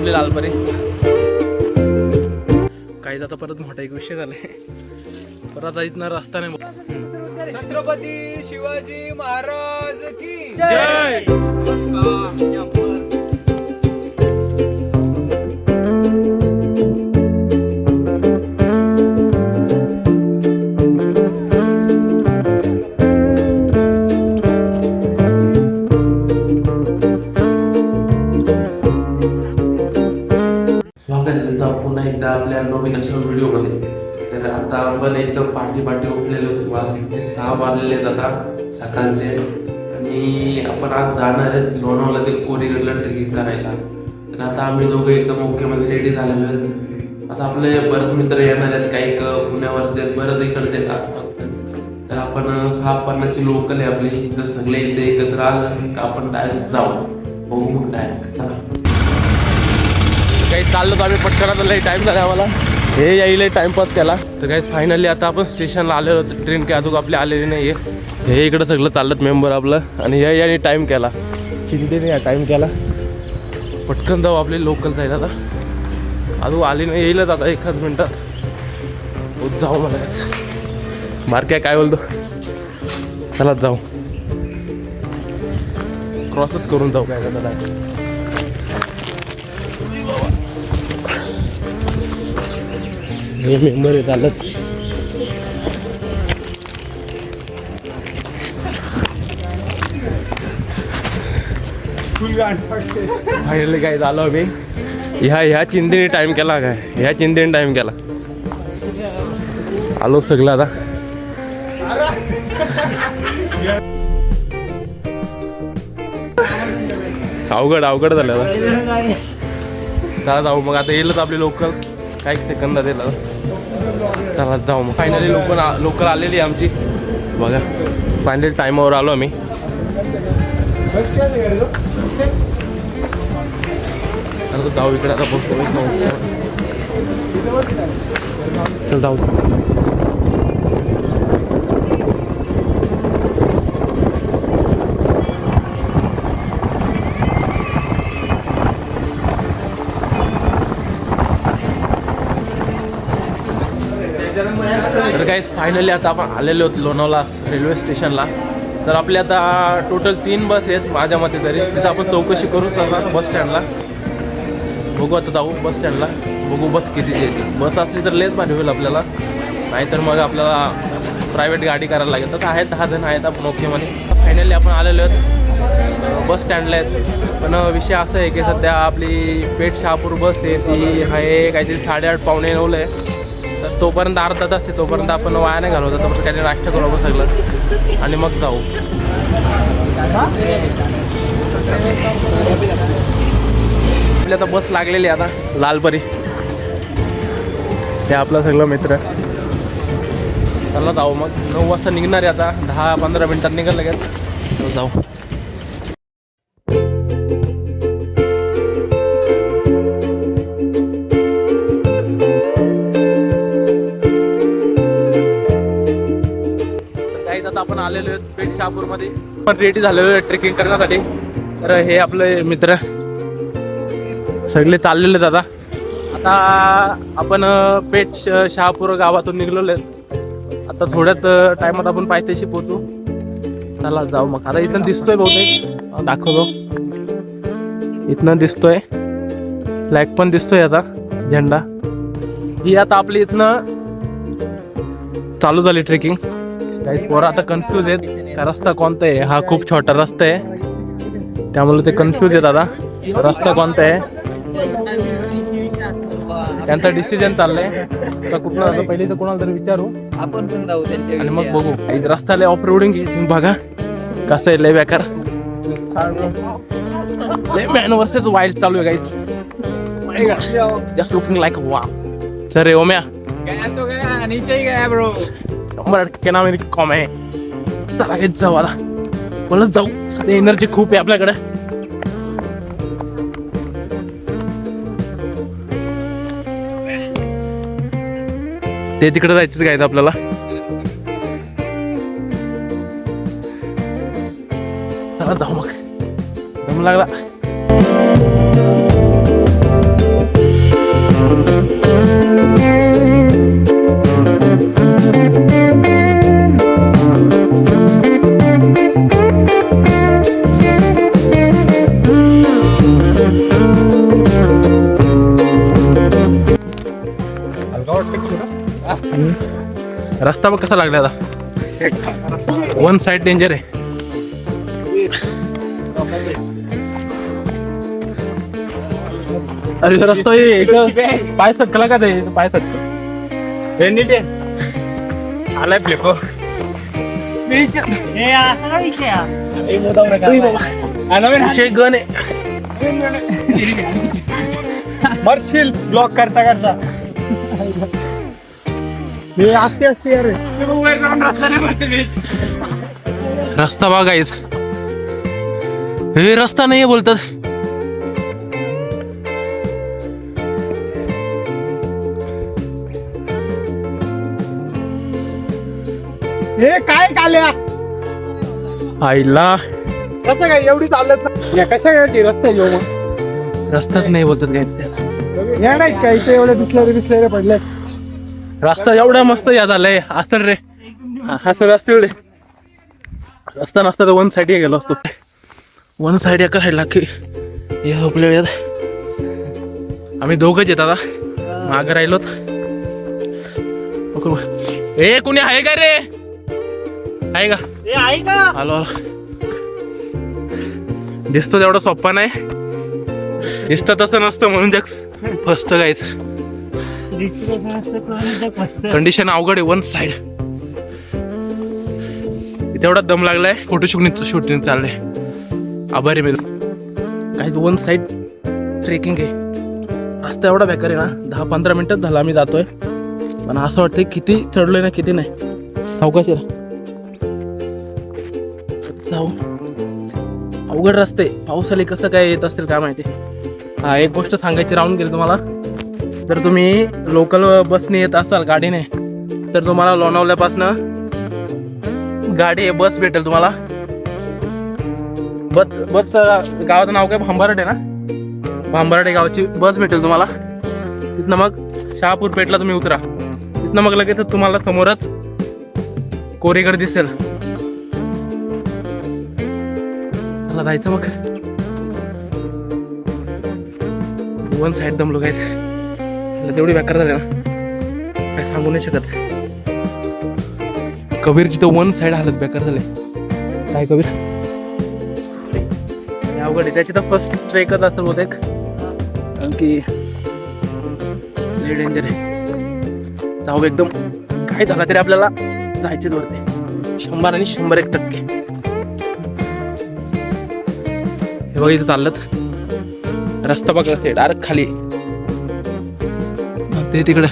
आपली लालपरी. काही आता परत मोठा एक विषय झालाय. परत इथनं रस्ता नाही. छत्रपती शिवाजी महाराज की जय. स्वागत आहे तुमचं पुन्हा एकदा आपल्या नवीन अशा व्हिडिओमध्ये. तर आता आपण एकदम पाठी उठलेलो होतो. 6 वाजलेले आता सकाळचे आणि आपण आज जाणार आहेत लोणावळा ते कोरीगडला ट्रेकिंग करायला. तर आता आम्ही दोघं एकदम ओकेमध्ये रेडी झालेलो आहेत. आता आपले बरेच मित्र येणार आहेत, काही पुण्यावरती बरंच इकडचे असतात. तर आपण 6:50ची लोकल आहे आपली. जर सगळे इथे एकत्र आलं का आपण डायरेक्ट जाऊ बघू मग डायरेक्ट. चला काही चाललो तर आम्ही पटकन लई टाईम झाला आम्हाला. हे यायला टाइमपास केला. तर काही फायनली आता आपण स्टेशनला आलेलो होतो. ट्रेन काय अजून आपली आलेली नाही आहे. हे इकडं सगळं चाललं मेंबर आपलं. आणि हे याने टाईम केला, चिंतेने या टाईम केला. पटकन जाऊ आपली लोकल जाईल. आता अजून आली नाही, येईलच आता एखाद मिनटात जाऊ. मला मार्के काय बोलतो, चला जाऊ, क्रॉसच करून जाऊ. काय त्याला हे मेंबर आहे चालत. फायनली काय झालं आम्ही ह्या चिंतेने टाइम केला. काय ह्या चिंतेने टाइम केला. आलो सगळं आता. अवघड झालं आता. चला जाऊ मग. आता येईलच आपली लोकल काही सेकंदात दिला. चला जाऊ मग. फायनली लोकल आलेली आहे आमची बघा. फायनली टायमावर आलो आम्ही. आता जाऊ इकडे. आता बसतो चल जाऊ. तर काही फायनली आता आपण आलेले होते लोणावळा रेल्वे स्टेशनला. तर आपल्या आता टोटल 3 बस आहेत माझ्या मते तरी. तिथं आपण चौकशी करू बस स्टँडला. बघू आता जाऊ बस स्टँडला, बघू बस कितीची येते. बस असली तर लेच भारी होईल आपल्याला, नाहीतर मग आपल्याला प्रायव्हेट गाडी करायला लागेल. तर आहेत 10 जण आहेत आपण ओकेमध्ये. फायनली आपण आलेलो आहेत बस स्टँडला आहेत. पण विषय असा आहे की सध्या आपली पेठ शहापूर बस आहे ती आहे काहीतरी 8:30 पावणे 9ला आहे. तर तोपर्यंत अर्धा तास आहे, तोपर्यंत आपण वाया नाही घालवतो. तोपर्यंत काही नाश्ता करू आपण सगळं आणि मग जाऊ. आपली आता बस लागलेली आहे आता लालपरी. हे आपलं सगळं मित्र. चला जाऊ मग. 9 वाजता निघणार आहे आता. 10-15 मिनिटात निघाल लगेच जाऊ. आता आपण आलेलो आहेत पेठ शहापूरमध्ये. पण रेडी झालेलो आहे ट्रेकिंग करण्यासाठी. तर हे आपले मित्र सगळे चाललेले आहेत. आता आपण पेठ शहापूर गावातून निघलेलो आहेत. आता थोड्याच टायमात आपण पायथ्याशी पोहोचू. चला जाऊ मग. आता इथं दिसतोय बहुतेक, दाखवतो. इथनं दिसतोय फ्लॅग पण दिसतोय याचा झेंडा. ही आता आपली इथनं चालू झाली ट्रेकिंग. काही पोरं आता कन्फ्यूज आहेत का रस्ता कोणता आहे. हा खूप छोटा रस्ता आहे त्यामुळे ते कन्फ्यूज आहेत. आता रस्ता कोणता आहे त्यांचा डिसिजन चाललंय. तर कुठला आता पहिले तर कोणाला तरी विचारू आपण पण जाऊ त्यांच्या आणि मग बघू. रस्ता लय ऑफ रोडिंग आहे. तुम्ही बघा कसं आहे, लय बेकार. लय मॅन वर्सेस वाईल्ड चालू आहे गाईज. जस्ट लुकिंग लाईक वा. सर रे ओम्या नीचे गया ब्रो. नंबर नाव कॉम आहे. चला घेत जाऊ आता. बोलत जाऊ. साधी एनर्जी खूप आहे आपल्याकडे. ते तिकडे जायचंच गायचं आपल्याला. चला जाऊ मग. दम लागला. रस्ता बघ कसा लागला आता. वन साइड डेंजर आहे. अरे रस्ता पाय सटकला का ते पाय सटक आलाय फ्लिप. विषय गण आहे. मरशील ब्लॉक करता करता. हे असते असते यार. रस्ता बघायच. हे रस्ता नाही बोलतात. हे काय काल्या आईला कसं काय एवढी चालत ना कशा काय रस्ता येऊ मग. रस्ताच नाही बोलतात काय. या नाही काय ते एवढे बिसलेरे पडले. रस्ता एवढा मस्त याद आलाय. असं रे असं रस्ते एवढे रस्ता नसता तर वन साईड गेलो असतो. वन साईड एका साईडला की हे आपल्या यात आम्ही दोघंच येत आता. मागं राहिलोत. ए कुणी आहे का रे. आहे का हॅलो. दिसतो तेवढा सोप्पा नाही. दिसतं तसं नसतं म्हणून जग फस्त गायचं. कंडिशन अवघड आहे. वन साइड तेवढा दम लागलाय. फोटो शूटिंग चाललंय. आभारी मी काही वन साइड ट्रेकिंग आहे. रस्ता एवढा बेकार आहे ना. 10-15 मिनिटात झाला आम्ही जातोय. पण असं वाटतंय किती चढलोय ना किती नाही. सावकाश जाऊ. अवघड रस्ते. पाऊस आले कसं काय येत असेल काय माहिती. हा एक गोष्ट सांगायची राहून गेली तुम्हाला. जर तुम्ही लोकल बसने येत असाल गाडीने तर तुम्हाला लोणावल्यापासनं गाडी बस भेटेल तुम्हाला. बस गावाचं नाव काय भांबारडे ना. भांबारडे गावाची बस भेटेल तुम्हाला. तिथनं मग शहापूर पेठला तुम्ही उतरा. तिथनं मग लगेच तुम्हाला समोरच कोरेगड दिसेल. मला जायचं मग. वन साईड दमलो काय तेवढी बेकार झाली ना काय सांगू नाही शकत. कबीरची तर वन साईड हालत बेकार झाले. काय कबीर अवघड आहे. त्याची तर फर्स्ट ट्रेकच असेल बहुतेक. कारण की डेंजर आहे. जाऊ एकदम काय झालं तरी आपल्याला जायचेच वरती. 100 आणि 101%. हे बघा इथं चाललं. रस्ता बघा डायरेक्ट खाली ते तिकडं.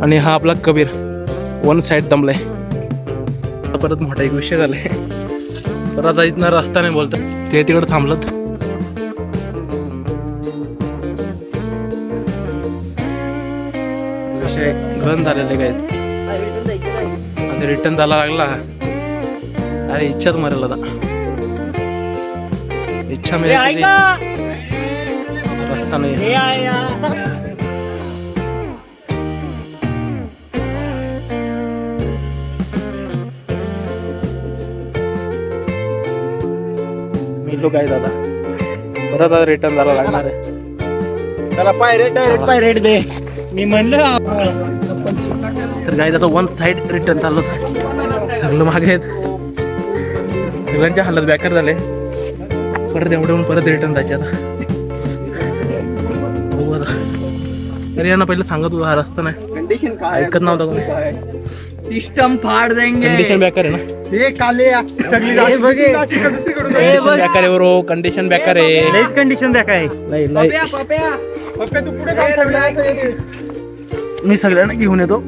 आणि हा आपला कबीर वन साइड दमलाय. परत मोठा एक विषय झालाय. परत इथनं रस्ता नाही बोलतात. ते तिकडं थांबलं. विषय घन झालेले काय. आणि रिटर्न जायला लागला. अरे इच्छाच मरेल आता. इच्छा मिळेल रस्ता नाही. मी लोक आहे दादा. परत आता रिटर्न जायला लागणार आहे. त्याला पाय रेट दे. मी म्हणलं तर काय आता वन साइड रिटर्न चाललो. सगळं मागे आहेत. सगळ्यांच्या हालत बेकार झाले. परत एवढं परत रिटर्न जायचे आता. अरे यांना पहिलं सांगत होतो हा रस्ता नाही. कंडिशन काय ऐकत नव्हता कोणी. सिस्टम फाड़ देंगे. कंडिशन बेकार आहे ना. हे काले सगळी बेकार आहे बरो. कंडिशन बेकार आहे. लईच कंडिशन द्या काय. नाही तू पुढे मी सगळ्यांना घेऊन येतो.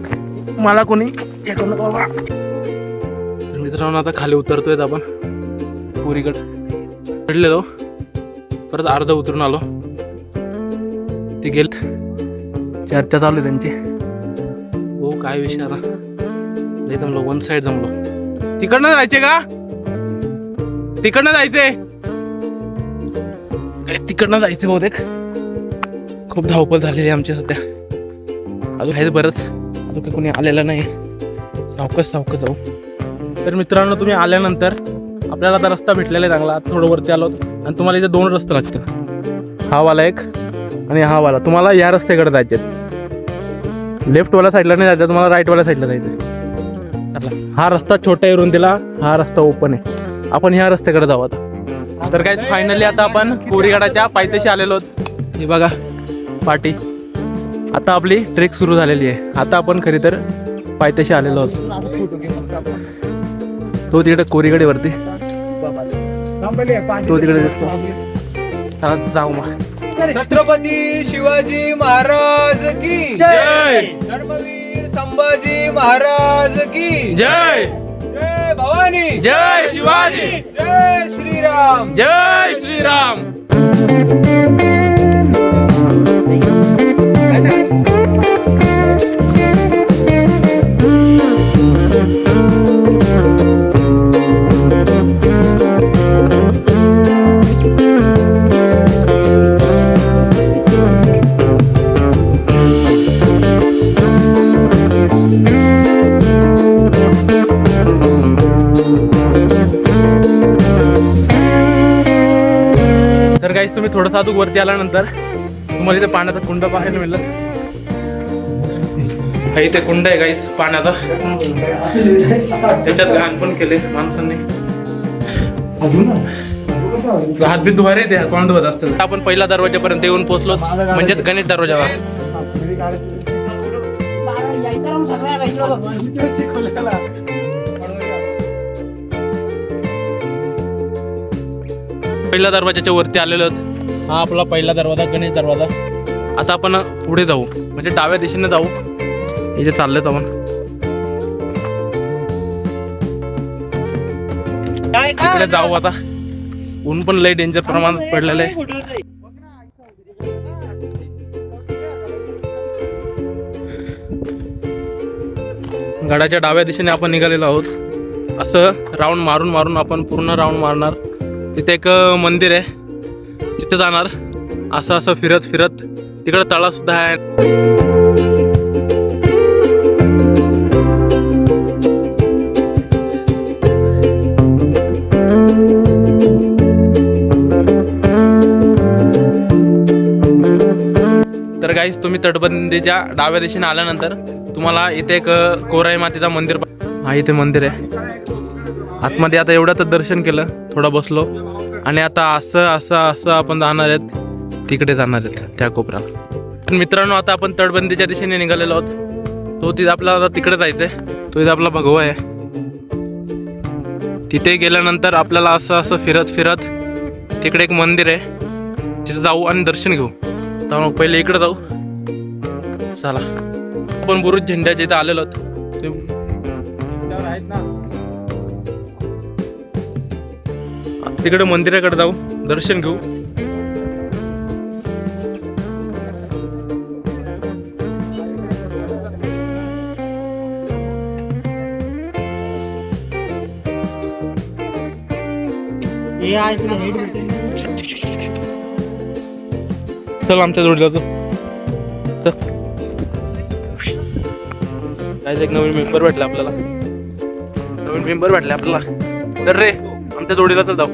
मला कोणी हे करू नका बाबा. तर मित्रांनो आता खाली उतरतोय आपण. पुरीगड चढलेलो. परत अर्ध उतरून आलो. ते गेल चर्चा चालू त्यांची. हो काय विषय आता. लई जमलो. वन साईड जमलो. तिकडनं जायचे का. तिकडनं जायचे. तिकडनं जायचे बहुतेक. खूप धावपळ झालेली आहे आमची सध्या. अजून आहे बरंच, अजून काही कोणी आलेलं नाही. सावकाश जाऊ. तर मित्रांनो, तुम्ही आल्यानंतर आपल्याला आता रस्ता भेटलेला आहे चांगला. आता थोडं वरती आलो आणि तुम्हाला इथे 2 रस्ते लागतात. हा वाला एक आणि हा वाला. तुम्हाला या रस्त्याकडे जायचे आहेत. लेफ्टवाल्या साईडला नाही जायचं, तुम्हाला राईटवाल्या साईडला जायचं. हा रस्ता छोटा आहे रुंदीला, हा रस्ता ओपन आहे. आपण ह्या रस्त्याकडे जाऊ आता. तर काय फायनली आता आपण कोरीगडाच्या पायथ्याशी आलेलो आहोत. हे बघा पाटी. आता आपली ट्रेक सुरू झालेली आहे. आता आपण खरी तर पायथ्याशी आलेलो आहोत. तो तिकडे कोरीगडेवरती, तो तिकडे दिसतो. चला जाऊ मग. छत्रपती शिवाजी महाराज की जय. धर्मवीर संभाजी महाराज की जय. जय भवानी. जय शिवाजी. जय श्रीराम. जय श्रीराम. तर गाईस, तुम्ही थोडंसं अजून वरती आल्यानंतर तुम्हाला इथे पाण्याचा कुंड पाहायला मिळेल. इथे कुंड आहे गाईस पाण्याचा. त्याच्यात घाण पण केले माणसांनी. हातबीत धुवारे ते कोण धुवत असतील. आपण पहिला दरवाजापर्यंत येऊन पोहोचलो, म्हणजेच गणेश दरवाजावर. पहिल्या दरवाजाच्या वरती आलेलो आहोत. हा आपला पहिला दरवाजा, गणेश दरवाजा. आता आपण पुढे जाऊ, म्हणजे डाव्या दिशेने जाऊ. इथे चाललेत आपण. इकडे जाऊ आता. ऊन पण लय डेंजर प्रमाणात पडलेलं आहे. गडाच्या डाव्या दिशेने आपण निघालेलो आहोत. असं राऊंड मारून आपण पूर्ण राऊंड मारणार. तिथे एक मंदिर आहे, तिथे जाणार. असं फिरत तिकडे तळा सुद्धा आहे. तर गाईस, तुम्ही तटबंदीच्या डाव्या दिशेने आल्यानंतर तुम्हाला इथे एक कोराई मातेचा मंदिर. हा इथे मंदिर आहे आतमध्ये. आता एवढं तर दर्शन केलं, थोडं बसलो आणि आता असं आपण जाणार आहेत, तिकडे जाणार आहेत त्या कोपऱ्याला. पण मित्रांनो, आता आपण तटबंदीच्या दिशेने निघालेलो आहोत. तो तिथे आपल्याला आता तिकडे जायचंय. तो इथे आपला भगवा आहे. तिथे गेल्यानंतर आपल्याला असं फिरत तिकडे एक मंदिर आहे, तिथे जाऊ आणि दर्शन घेऊ. तर मग पहिले इकडे जाऊ. चला, आपण बुरुज झेंड्याच्या इथे आलेलो आहोत. तिकडे मंदिराकडे जाऊ, दर्शन घेऊ. चल आमच्या जोडीला चल. काय एक नवीन मेंबर भेटला आपल्याला. तर रे आमच्या जोडीला चल जाऊ.